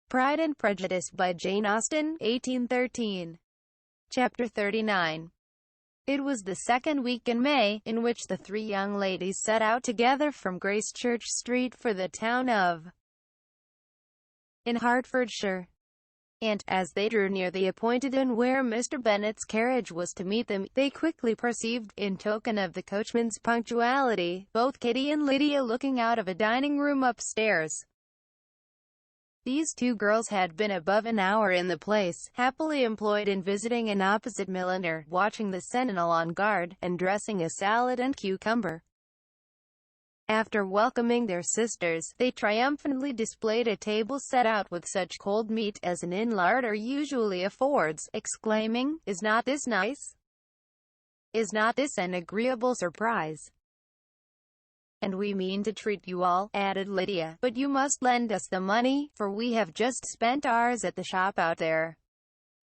Pride and Prejudice by Jane Austen, 1813. Chapter 39. It was the second week in May, in which the three young ladies set out together from Gracechurch Street for the town of in Hertfordshire. And, as they drew near the appointed inn where Mr. Bennet's carriage was to meet them, they quickly perceived, in token of the coachman's punctuality, both Kitty and Lydia looking out of a dining-room upstairs. These two girls had been above an hour in the place, happily employed in visiting an opposite milliner, watching the sentinel on guard, and dressing a salad and cucumber. After welcoming their sisters, they triumphantly displayed a table set out with such cold meat as an inn larder usually affords, exclaiming, "Is not this nice? Is not this an agreeable surprise? And we mean to treat you all," added Lydia, "but you must lend us the money, for we have just spent ours at the shop out there."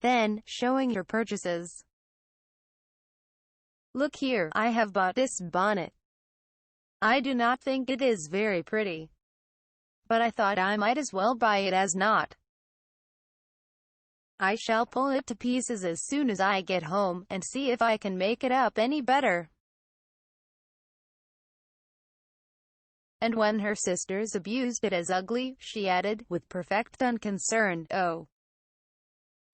Then, showing her purchases, "Look here, I have bought this bonnet. I do not think it is very pretty, but I thought I might as well buy it as not. I shall pull it to pieces as soon as I get home, and see if I can make it up any better." And when her sisters abused it as ugly, she added, with perfect unconcern, "Oh,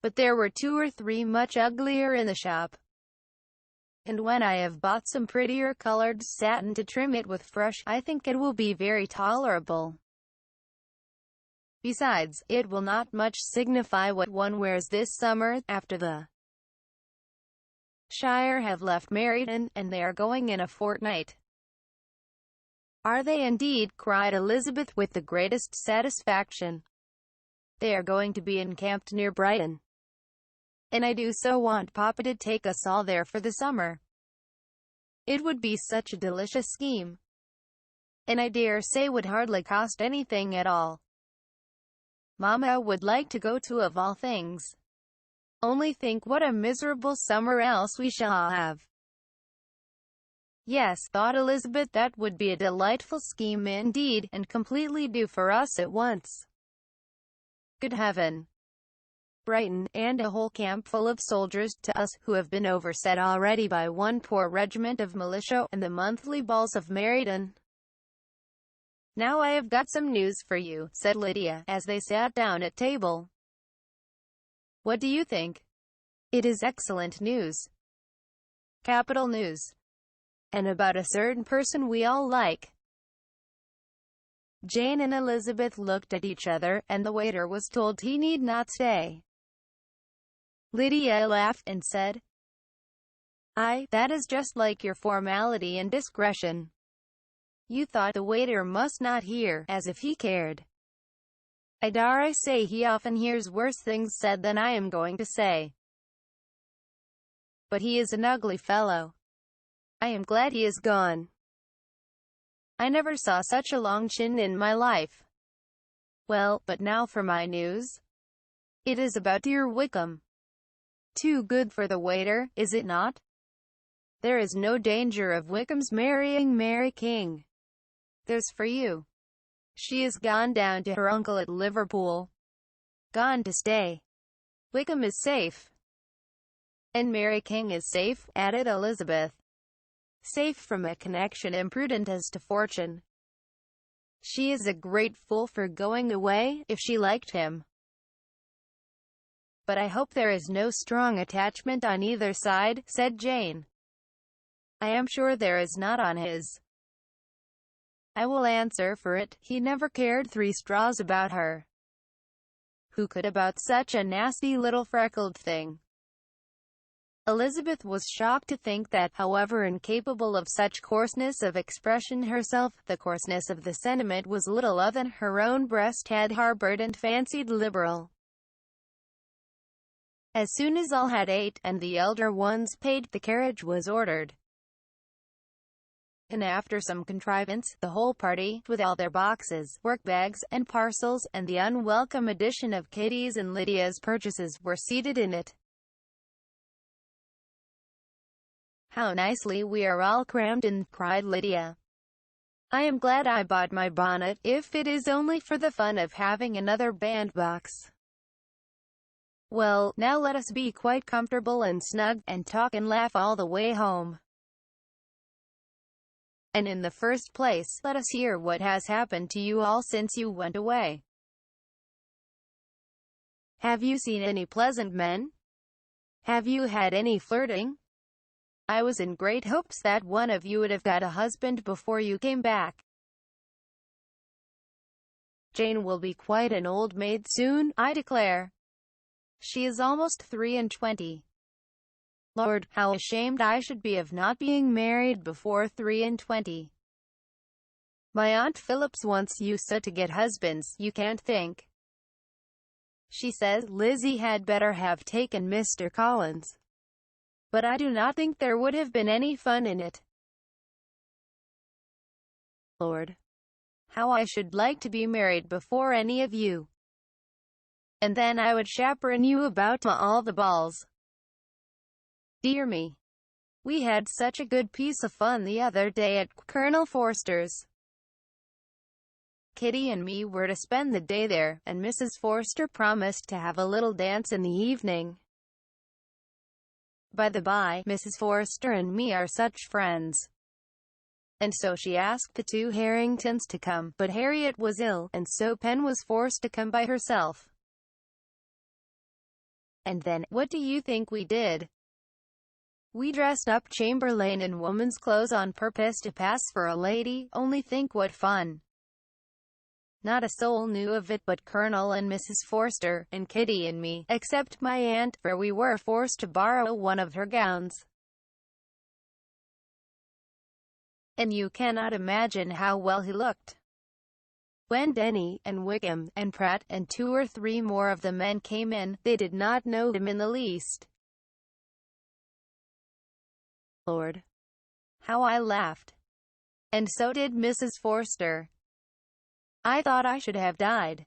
but there were 2 or 3 much uglier in the shop. And when I have bought some prettier colored satin to trim it with fresh, I think it will be very tolerable. Besides, it will not much signify what one wears this summer, after the Shire have left Meryton, and they are going in a fortnight." "Are they indeed?" cried Elizabeth with the greatest satisfaction. "They are going to be encamped near Brighton. And I do so want Papa to take us all there for the summer. It would be such a delicious scheme. And I dare say would hardly cost anything at all. Mamma would like to go too, of all things. Only think what a miserable summer else we shall have." "Yes," thought Elizabeth, "that would be a delightful scheme indeed, and completely due for us at once. Good heaven! Brighton, and a whole camp full of soldiers, to us, who have been overset already by one poor regiment of militia, and the monthly balls of Meryton." "Now I have got some news for you," said Lydia, as they sat down at table. "What do you think?" "It is excellent news. Capital news. And about a certain person we all like." Jane and Elizabeth looked at each other, and the waiter was told he need not stay. Lydia laughed, and said, "Aye, that is just like your formality and discretion. You thought the waiter must not hear, as if he cared. I dare say he often hears worse things said than I am going to say. But he is an ugly fellow. I am glad he is gone. I never saw such a long chin in my life. Well, but now for my news. It is about dear Wickham. Too good for the waiter, is it not? There is no danger of Wickham's marrying Mary King. There's for you. She is gone down to her uncle at Liverpool. Gone to stay. Wickham is safe." "And Mary King is safe," added Elizabeth. "Safe from a connection imprudent as to fortune. She is a great fool for going away, if she liked him. But I hope there is no strong attachment on either side," said Jane. "I am sure there is not on his. I will answer for it, he never cared 3 straws about her. Who could about such a nasty little freckled thing?" Elizabeth was shocked to think that, however incapable of such coarseness of expression herself, the coarseness of the sentiment was little other than her own breast had harbored and fancied liberal. As soon as all had ate, and the elder ones paid, the carriage was ordered. And after some contrivance, the whole party, with all their boxes, work-bags, and parcels, and the unwelcome addition of Kitty's and Lydia's purchases, were seated in it. "How nicely we are all crammed in," cried Lydia. I am glad I bought my bonnet, if it is only for the fun of having another bandbox. Well, now let us be quite comfortable and snug, and talk and laugh all the way home. And in the first place, let us hear what has happened to you all since you went away. Have you seen any pleasant men? Have you had any flirting? I was in great hopes that one of you would have got a husband before you came back. Jane will be quite an old maid soon, I declare. She is almost 23. Lord, how ashamed I should be of not being married before 23. My Aunt Phillips once used to get husbands, you can't think. She says Lizzie had better have taken Mr. Collins. But I do not think there would have been any fun in it. Lord, how I should like to be married before any of you. And then I would chaperon you about to all the balls. Dear me. We had such a good piece of fun the other day at Colonel Forster's. Kitty and me were to spend the day there, and Mrs. Forster promised to have a little dance in the evening. By the by, Mrs. Forster and me are such friends. And so she asked the two Harringtons to come, but Harriet was ill, and so Pen was forced to come by herself. And then, what do you think we did? We dressed up Chamberlain in woman's clothes on purpose to pass for a lady. Only think what fun. Not a soul knew of it but Colonel and Mrs. Forster, and Kitty and me, except my aunt, for we were forced to borrow one of her gowns. And you cannot imagine how well he looked. When Denny, and Wickham, and Pratt, and 2 or 3 more of the men came in, they did not know him in the least. Lord, how I laughed. And so did Mrs. Forster. I thought I should have died.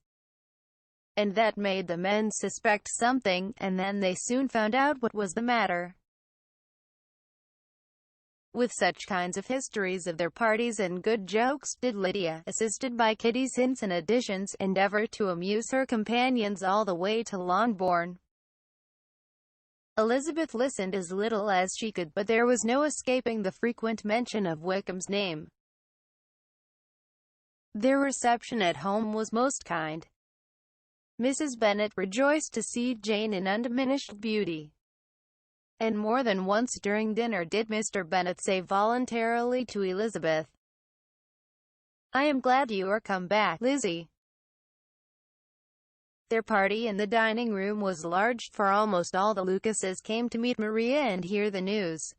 And that made the men suspect something, and then they soon found out what was the matter. With such kinds of histories of their parties and good jokes, did Lydia, assisted by Kitty's hints and additions, endeavor to amuse her companions all the way to Longbourn. Elizabeth listened as little as she could, but there was no escaping the frequent mention of Wickham's name. Their reception at home was most kind. Mrs. Bennet rejoiced to see Jane in undiminished beauty. And more than once during dinner did Mr. Bennet say voluntarily to Elizabeth, "I am glad you are come back, Lizzie." Their party in the dining room was large, for almost all the Lucases came to meet Maria and hear the news.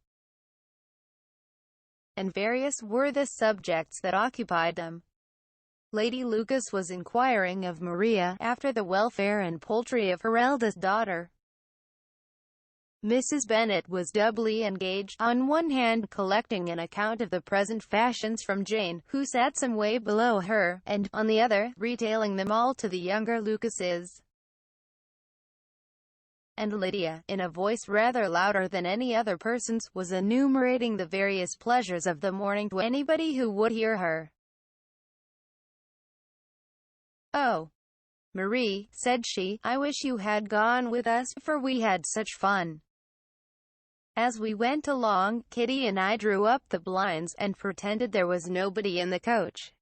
And various were the subjects that occupied them. Lady Lucas was inquiring of Maria after the welfare and poultry of her eldest daughter. Mrs. Bennet was doubly engaged, on one hand collecting an account of the present fashions from Jane, who sat some way below her, and, on the other, retailing them all to the younger Lucases. And Lydia, in a voice rather louder than any other person's, was enumerating the various pleasures of the morning to anybody who would hear her. "Oh, Marie," said she, "I wish you had gone with us, for we had such fun. As we went along, Kitty and I drew up the blinds, and pretended there was nobody in the coach.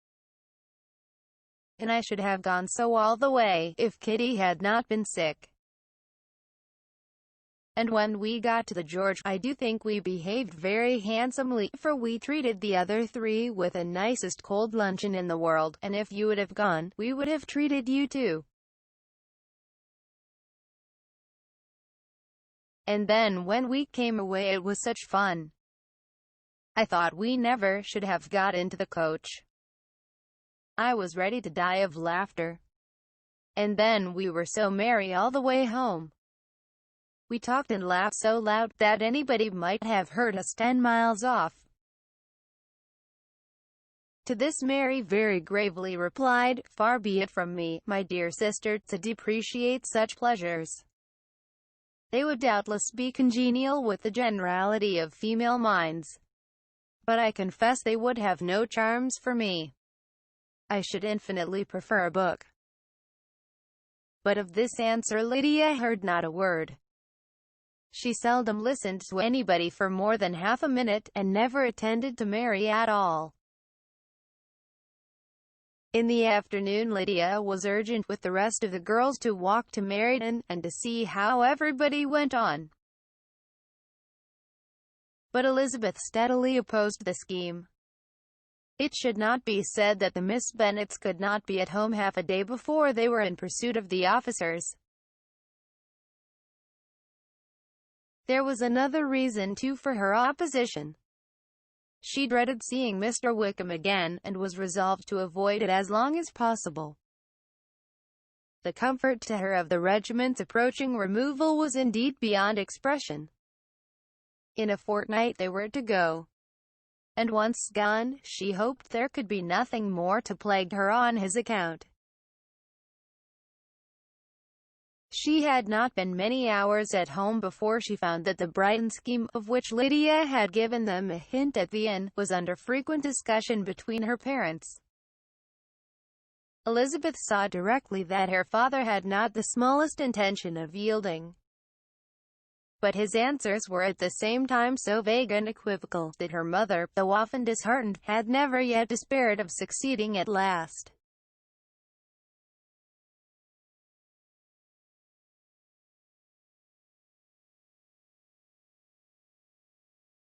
And I should have gone so all the way, if Kitty had not been sick. And when we got to the George, I do think we behaved very handsomely, for we treated the other 3 with the nicest cold luncheon in the world, and if you would have gone, we would have treated you too. And then when we came away it was such fun. I thought we never should have got into the coach. I was ready to die of laughter. And then we were so merry all the way home. We talked and laughed so loud that anybody might have heard us 10 miles off." To this Mary very gravely replied, "Far be it from me, my dear sister, to depreciate such pleasures. They would doubtless be congenial with the generality of female minds. but I confess they would have no charms for me. I should infinitely prefer a book. But of this answer Lydia heard not a word. She seldom listened to anybody for more than half a minute, and never attended to Mary at all. In the afternoon Lydia was urgent with the rest of the girls to walk to Meriden, and to see how everybody went on. But Elizabeth steadily opposed the scheme. It should not be said that the Miss Bennets could not be at home half a day before they were in pursuit of the officers. There was another reason too for her opposition. She dreaded seeing Mr. Wickham again, and was resolved to avoid it as long as possible. The comfort to her of the regiment's approaching removal was indeed beyond expression. In a fortnight they were to go, and once gone, she hoped there could be nothing more to plague her on his account. She had not been many hours at home before she found that the Brighton scheme, of which Lydia had given them a hint at the inn, was under frequent discussion between her parents. Elizabeth saw directly that her father had not the smallest intention of yielding. But his answers were at the same time so vague and equivocal, that her mother, though often disheartened, had never yet despaired of succeeding at last.